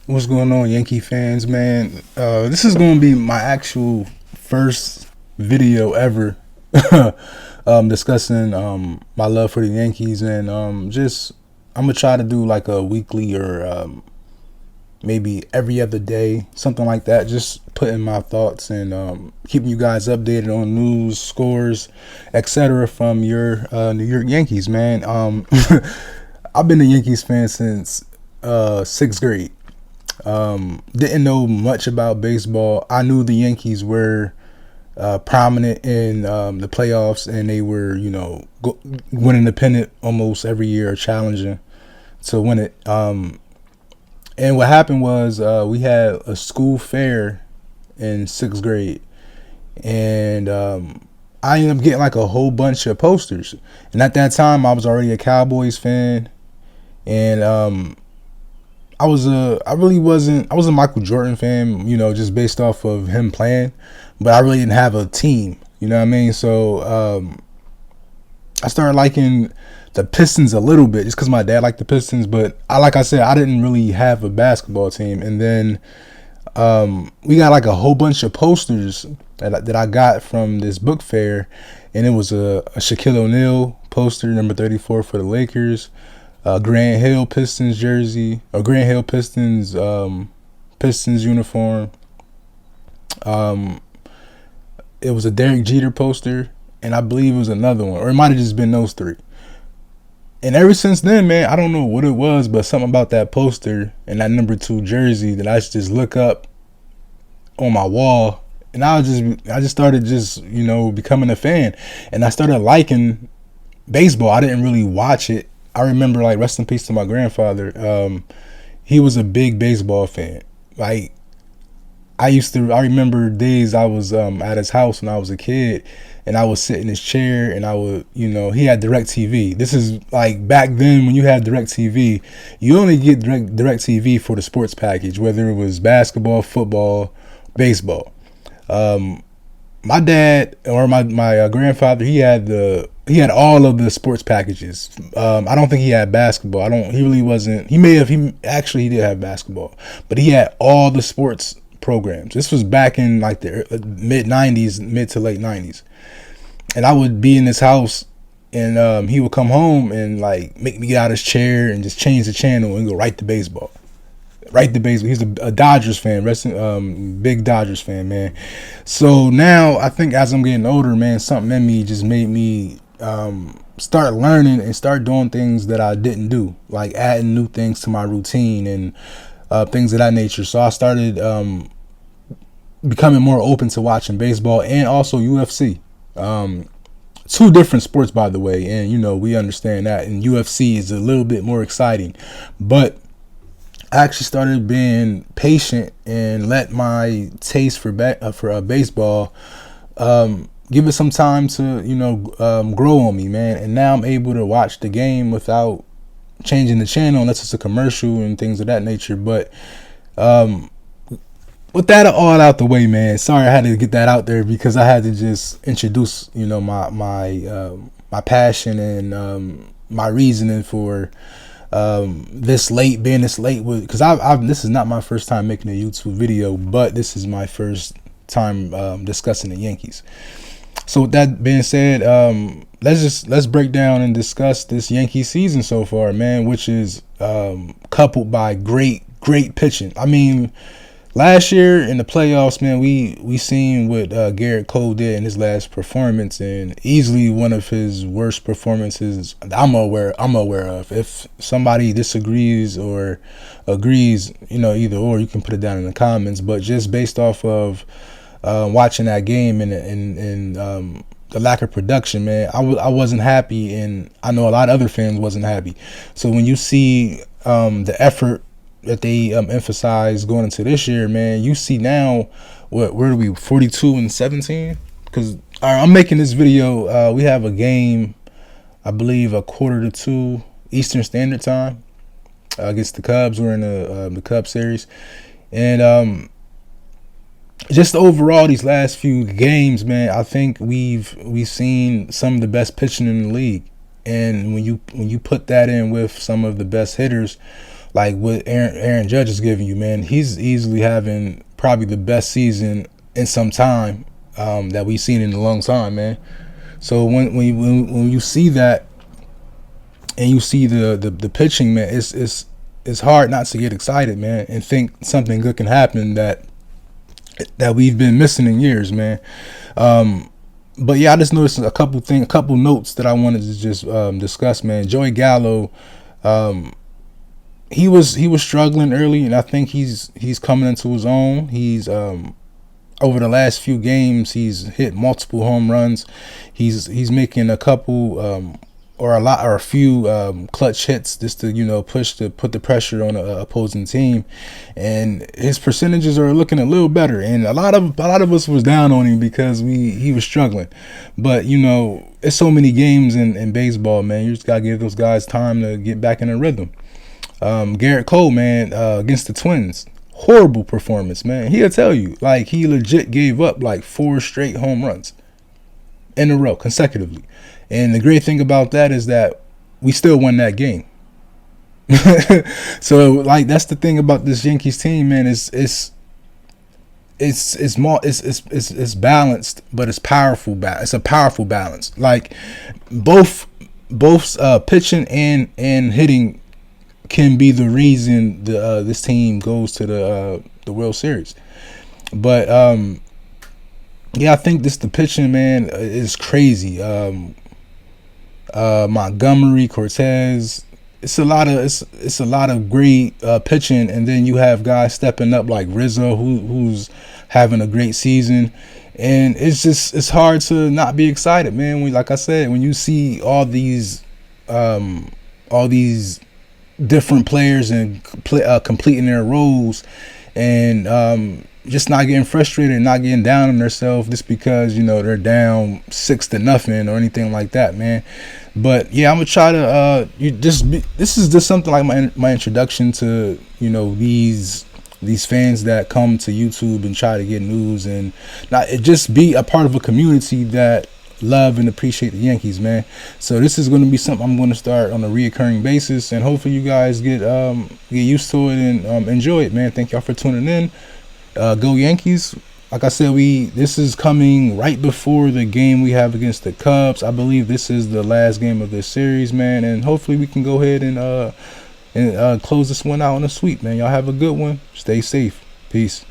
What's going on, Yankee fans, man? This is going to be my actual first video ever discussing my love for the Yankees, and just I'm gonna try to do like a weekly or maybe every other day, something like that. Just putting my thoughts and keeping you guys updated on news, scores, etc. from your New York Yankees, man. I've been a Yankees fan since sixth grade. Didn't know much about baseball. I knew the Yankees were prominent in the playoffs, and they were, winning the pennant almost every year, challenging to win it. And what happened was we had a school fair in sixth grade, and I ended up getting like a whole bunch of posters. And at that time, I was already a Cowboys fan, and I really wasn't. I was a Michael Jordan fan, just based off of him playing, but I really didn't have a team. You know what I mean? So I started liking the Pistons a little bit, just because my dad liked the Pistons. But like I said, I didn't really have a basketball team. And then we got like a whole bunch of posters that I got from this book fair, and it was a Shaquille O'Neal poster, number 34 for the Lakers. Grant Hill Pistons jersey, or Grant Hill Pistons Pistons uniform. It was a Derek Jeter poster, and I believe it was another one, or it might have just been those three. And ever since then, man, I don't know what it was, but something about that poster and that number 2 jersey that I just look up on my wall, and I just started becoming a fan, and I started liking baseball. I didn't really watch it. I remember, like, rest in peace to my grandfather. He was a big baseball fan. Like, I remember days I was at his house when I was a kid, and I would sit in his chair, and I would, he had DirecTV. This is like back then when you had DirecTV, you only get DirecTV for the sports package, whether it was basketball, football, baseball. My dad or my grandfather, he had all of the sports packages. I don't think he had basketball. He really wasn't. He actually did have basketball, but he had all the sports programs. This was back in like the mid to late 90s. And I would be in his house, and he would come home and like make me get out of his chair and just change the channel and go right to baseball. Right to baseball. He's a Dodgers fan, big Dodgers fan, man. So now I think as I'm getting older, man, something in me just made me start learning and start doing things that I didn't do, like adding new things to my routine and things of that nature. So I started becoming more open to watching baseball and also UFC. Two different sports, by the way, and we understand that. And UFC is a little bit more exciting, but I actually started being patient and let my taste for baseball give it some time to grow on me, man. And now I'm able to watch the game without changing the channel unless it's a commercial and things of that nature. But with that all out the way, man, sorry I had to get that out there because I had to just introduce my passion and my reasoning for being this late with, because this is not my first time making a YouTube video, but this is my first time discussing the Yankees. So with that being said, let's break down and discuss this Yankee season so far, man, which is coupled by great pitching. I mean, last year in the playoffs, man, we seen what Garrett Cole did in his last performance, and easily one of his worst performances I'm aware of. If somebody disagrees or agrees, either or, you can put it down in the comments. But just based off of watching that game and the lack of production, man, I wasn't happy, and I know a lot of other fans wasn't happy. So when you see the effort that they emphasize going into this year, man, you see now where are we, 42-17? Because I'm making this video. We have a game, I believe, 1:45 Eastern Standard Time against the Cubs. We're in the Cubs series, and just overall these last few games, man, I think we've seen some of the best pitching in the league. And when you put that in with some of the best hitters, like what Aaron Judge is giving you, man. He's easily having probably the best season in some time that we've seen in a long time, man. So when you see that and you see the pitching, man, it's hard not to get excited, man, and think something good can happen that we've been missing in years, man. But yeah, I just noticed a couple notes that I wanted to just discuss, man. Joey Gallo, he was struggling early, and I think he's coming into his own. He's over the last few games, he's hit multiple home runs. He's making a couple or a few clutch hits just to put the pressure on the opposing team, and his percentages are looking a little better. And a lot of us was down on him because he was struggling, but it's so many games in baseball, man. You just gotta give those guys time to get back in a rhythm. Garrett Cole, man, against the Twins, horrible performance, man. He'll tell you, like, he legit gave up like 4 straight home runs in a row consecutively. And the great thing about that is that we still won that game. So like, that's the thing about this Yankees team, man. It's balanced, but it's powerful. It's a powerful balance. Like both pitching and hitting can be the reason this team goes to the World Series. But yeah, I think the pitching, man, is crazy. Montgomery, Cortez, it's a lot of great pitching, and then you have guys stepping up like Rizzo, who's having a great season, and it's hard to not be excited, man. Like I said, when you see all these different players and completing their roles, and just not getting frustrated and not getting down on themselves just because they're down 6-0 or anything like that, man. But yeah, I'm gonna try to this is just something like my introduction to these fans that come to YouTube and try to get news, and not just be a part of a community that love and appreciate the Yankees, man. So this is going to be something I'm going to start on a reoccurring basis, and hopefully you guys get used to it and enjoy it, man. Thank y'all for tuning in. Go Yankees. Like I said, this is coming right before the game we have against the Cubs. I believe this is the last game of this series, man, and hopefully we can go ahead and close this one out on a sweep, man. Y'all have a good one. Stay safe. Peace.